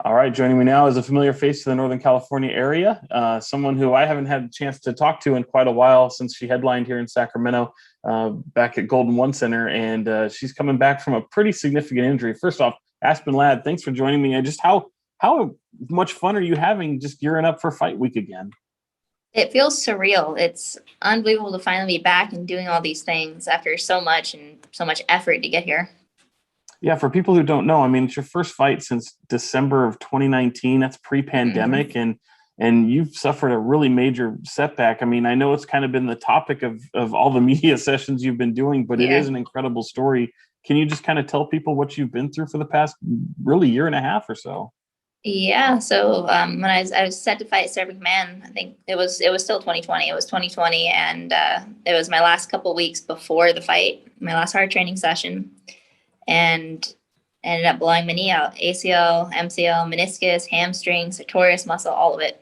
All right, joining me now is a familiar face to the Northern California area, someone who I haven't had a chance to talk to in quite a while since she headlined here in Sacramento back at Golden One Center, and she's coming back from a pretty significant injury. First off, Aspen Ladd, thanks for joining me. And just how much fun are you having just gearing up for fight week again? It feels surreal. It's unbelievable to finally be back and doing all these things after so much and so much effort to get here. Yeah, for people who don't know, I mean, it's your first fight since December of 2019. That's pre-pandemic, and you've suffered a really major setback. I mean, I know it's kind of been the topic of all the media sessions you've been doing, but it is an incredible story. Can you just kind of tell people what you've been through for the past really year and a half or so? Yeah. So when I was set to fight Serbic Man, I think it was still 2020. It was 2020, and it was my last couple weeks before the fight, my last hard training session, and ended up blowing my knee out, ACL, MCL, meniscus, hamstring, sartorius muscle, all of it.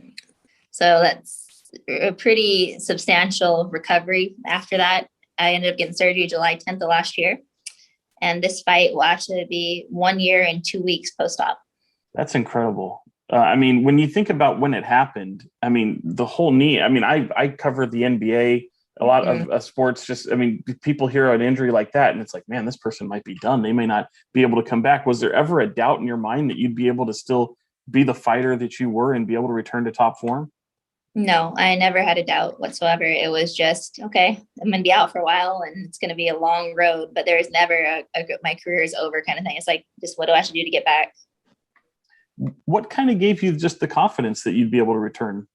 So that's a pretty substantial recovery. After that, I ended up getting surgery July 10th of last year. And this fight will actually be 1 year and 2 weeks post-op. That's incredible. I mean, when you think about when it happened, I mean, the whole knee, I mean, I covered the NBA, a lot of sports, just, I mean, people hear an injury like that and it's like, man, this person might be done. They may not be able to come back. Was there ever a doubt in your mind that you'd be able to still be the fighter that you were and be able to return to top form? No, I never had a doubt whatsoever. It was just, okay, I'm going to be out for a while and it's going to be a long road, but there is never my career is over kind of thing. It's like, just what do I have to do to get back? What kind of gave you just the confidence that you'd be able to return?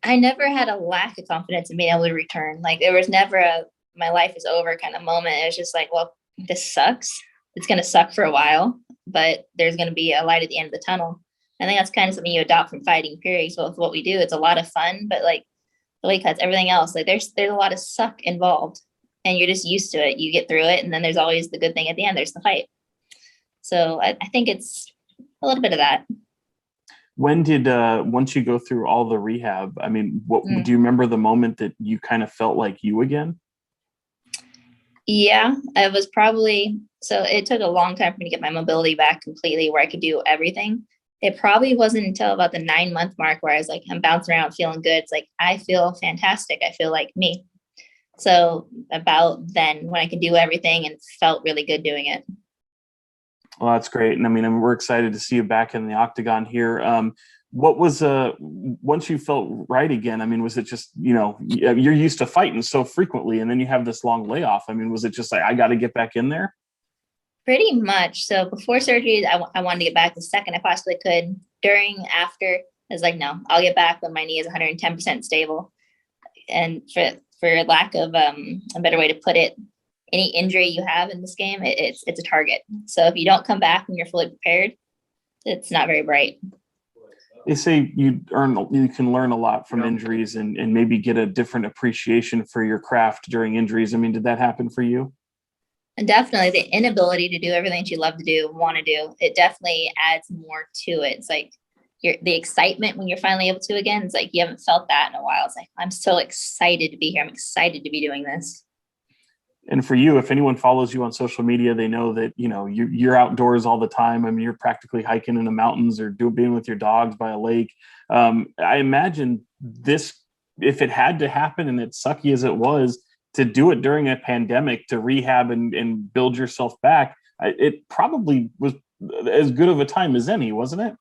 I never had a lack of confidence in being able to return. Like there was never my life is over kind of moment. It was just like, well, this sucks. It's going to suck for a while, but there's going to be a light at the end of the tunnel. I think that's kind of something you adopt from fighting, period. So with what we do, it's a lot of fun, but like the weight cuts, everything else, like there's a lot of suck involved and you're just used to it. You get through it. And then there's always the good thing at the end. There's the fight. So I think it's a little bit of that. When did once you go through all the rehab, I mean, what do you remember the moment that you kind of felt like you again? Yeah, it was probably, so it took a long time for me to get my mobility back completely where I could do everything. It probably wasn't until about the 9-month mark where I was like, I'm bouncing around feeling good. It's like, I feel fantastic. I feel like me. So about then when I could do everything and felt really good doing it. Well, that's great. And I mean, we're excited to see you back in the octagon here. What was, once you felt right again, I mean, was it just, you're used to fighting so frequently and then you have this long layoff. I mean, was it just like, I got to get back in there? Pretty much. So before surgery, I wanted to get back the second I possibly could. During, after, I was like, no, I'll get back when my knee is 110% stable. And for lack of a better way to put it, any injury you have in this game, it's a target. So if you don't come back when you're fully prepared, it's not very bright. They say you can learn a lot from injuries and maybe get a different appreciation for your craft during injuries. I mean, did that happen for you? And definitely the inability to do everything that you love to do, want to do, it definitely adds more to it. It's like the excitement when you're finally able to again, it's like you haven't felt that in a while. It's like, I'm so excited to be here. I'm excited to be doing this. And for you, if anyone follows you on social media, they know that, you're outdoors all the time. I mean, you're practically hiking in the mountains or being with your dogs by a lake. I imagine this, if it had to happen and it's sucky as it was, to do it during a pandemic, to rehab and build yourself back, it probably was as good of a time as any, wasn't it?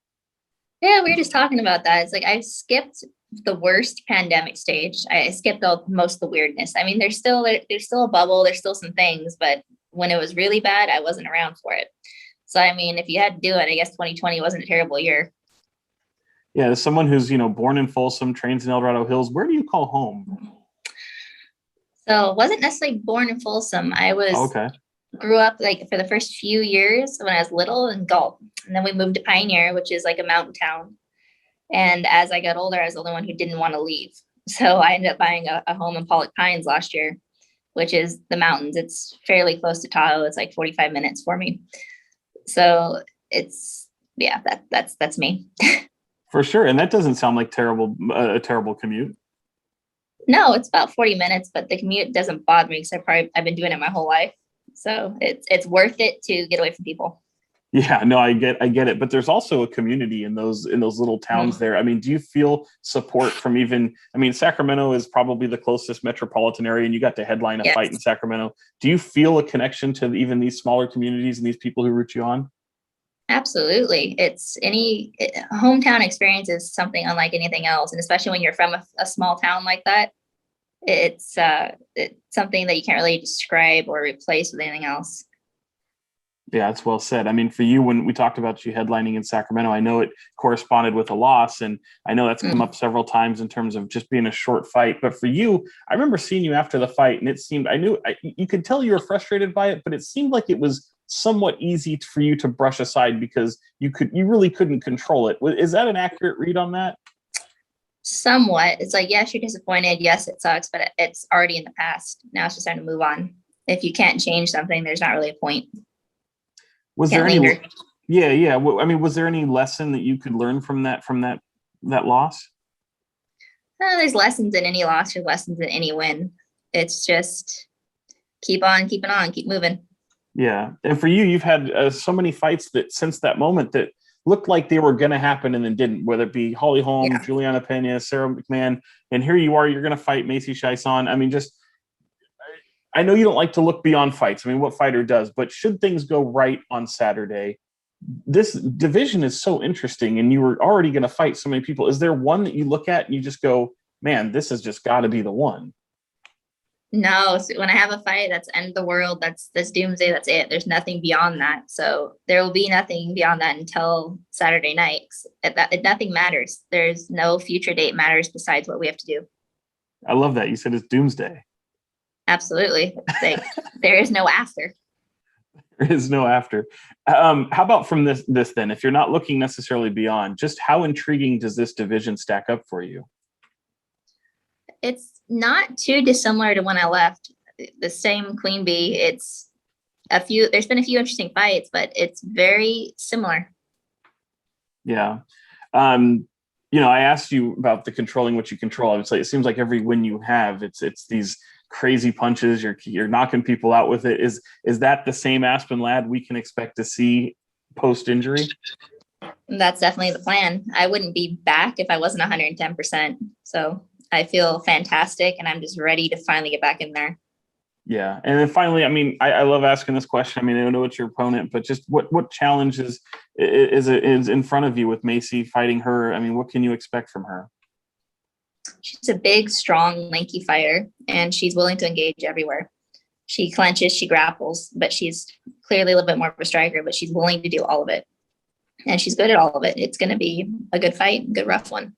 Yeah, we were just talking about that. It's like I skipped the worst pandemic stage. I skipped most of the weirdness. I mean, there's still a bubble. There's still some things, but when it was really bad, I wasn't around for it. So, I mean, if you had to do it, I guess 2020 wasn't a terrible year. Yeah, as someone who's, born in Folsom, trains in Dorado Hills, where do you call home? So wasn't necessarily born in Folsom. Grew up like for the first few years when I was little in Galt. And then we moved to Pioneer, which is like a mountain town. And as I got older, I was the only one who didn't want to leave. So I ended up buying a home in Pollock Pines last year, which is the mountains. It's fairly close to Tahoe. It's like 45 minutes for me. So it's, yeah, that's me. For sure. And that doesn't sound like a terrible commute. No, it's about 40 minutes, but the commute doesn't bother me because I've been doing it my whole life. So it's worth it to get away from people. Yeah, no, I get it. But there's also a community in those little towns Mhm. there. I mean, do you feel support from even, I mean, Sacramento is probably the closest metropolitan area, and you got to headline a fight in Yes, Sacramento. Do you feel a connection to even these smaller communities and these people who root you on? absolutely. Hometown experience is something unlike anything else. And especially when you're from a small town like that, it's something that you can't really describe or replace with anything else. Yeah, it's well said. I mean, for you, when we talked about you headlining in Sacramento, I know it corresponded with a loss, and I know that's come Mm. up several times in terms of just being a short fight. But for you, I remember seeing you after the fight, and it seemed you could tell you were frustrated by it, but it seemed like it was somewhat easy for you to brush aside because you really couldn't control it. Is that an accurate read on that? Somewhat. It's like, yes, you're disappointed. Yes, it sucks, but it's already in the past. Now it's just time to move on. If you can't change something, there's not really a point. Was there Can't any? linger. Yeah, yeah. I mean, was there any lesson that you could learn from that loss? There's lessons in any loss, there's lessons in any win. It's just keep on keeping on, keep moving. Yeah, and for you, you've had so many fights that since that moment that looked like they were going to happen and then didn't. Whether it be Holly Holm, Yeah. Juliana Pena, Sarah McMahon, and here you are, you're going to fight Macy Chaisson. I mean, just I know you don't like to look beyond fights. I mean, what fighter does? But should things go right on Saturday, this division is so interesting, and you were already going to fight so many people. Is there one that you look at and you just go, "Man, this has just got to be the one"? No, so when I have a fight, that's end of the world. That's doomsday. That's it. There's nothing beyond that. So there will be nothing beyond that until Saturday night. Nothing matters. There's no future date matters besides what we have to do. I love that you said it's doomsday. Absolutely. There is no after. There is no after. How about from this then? If you're not looking necessarily beyond, just how intriguing does this division stack up for you? It's not too dissimilar to when I left. The same queen bee. There's been a few interesting fights, but it's very similar. Yeah. Um, I asked you about the controlling what you control. Obviously, it seems like every win you have, it's these crazy punches. You're knocking people out with it. Is that the same Aspen Ladd we can expect to see post injury? That's definitely the plan. I wouldn't be back if I wasn't 110%. So I feel fantastic, and I'm just ready to finally get back in there. Yeah. And then finally, I mean, I love asking this question. I mean, I don't know it's your opponent, but just what challenges is in front of you with Macy fighting her? I mean, what can you expect from her? She's a big, strong, lanky fighter, and she's willing to engage everywhere. She clenches, she grapples, but she's clearly a little bit more of a striker, but she's willing to do all of it. And she's good at all of it. It's going to be a good fight, a good rough one.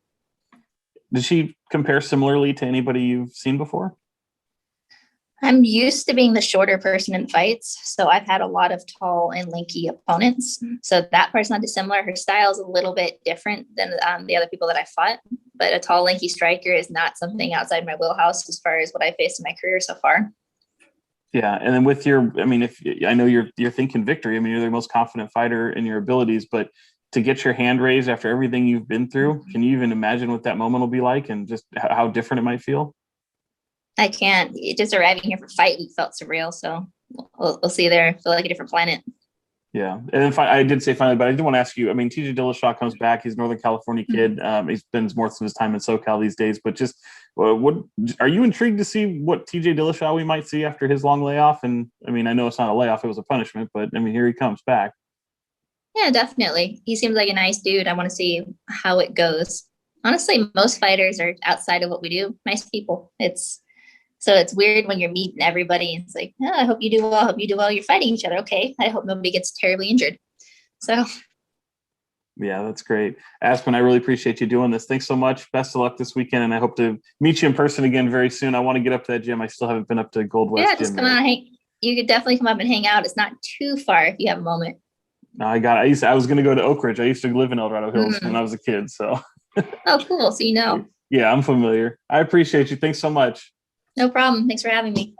Does she compare similarly to anybody you've seen before? I'm used to being the shorter person in fights. So I've had a lot of tall and lanky opponents. So that part's not dissimilar. Her style is a little bit different than the other people that I fought. But a tall, lanky striker is not something outside my wheelhouse as far as what I faced in my career so far. Yeah, and then with I mean, if I know you're thinking victory. I mean, you're the most confident fighter in your abilities, but to get your hand raised after everything you've been through, can you even imagine what that moment will be like, and just how different it might feel? I can't. Just arriving here for fight week felt surreal. So we'll see there. I feel like a different planet. Yeah, and then I did say finally, but I did want to ask you. I mean, TJ Dillashaw comes back. He's a Northern California kid. He spends most of his time in SoCal these days. But just what are you intrigued to see what TJ Dillashaw we might see after his long layoff? And I mean, I know it's not a layoff; it was a punishment. But I mean, here he comes back. Yeah, definitely. He seems like a nice dude. I want to see how it goes. Honestly, most fighters are outside of what we do. Nice people. It's weird when you're meeting everybody and it's like, oh, I hope you do well. I hope you do well. You're fighting each other. Okay. I hope nobody gets terribly injured. So Yeah, that's great. Aspen, I really appreciate you doing this. Thanks so much. Best of luck this weekend. And I hope to meet you in person again very soon. I want to get up to that gym. I still haven't been up to Gold West. yeah, just come on. You could definitely come up and hang out. It's not too far if you have a moment. No, I was going to go to Oak Ridge. I used to live in Dorado Hills when I was a kid. So. Oh, cool. So you know. Yeah, I'm familiar. I appreciate you. Thanks so much. No problem. Thanks for having me.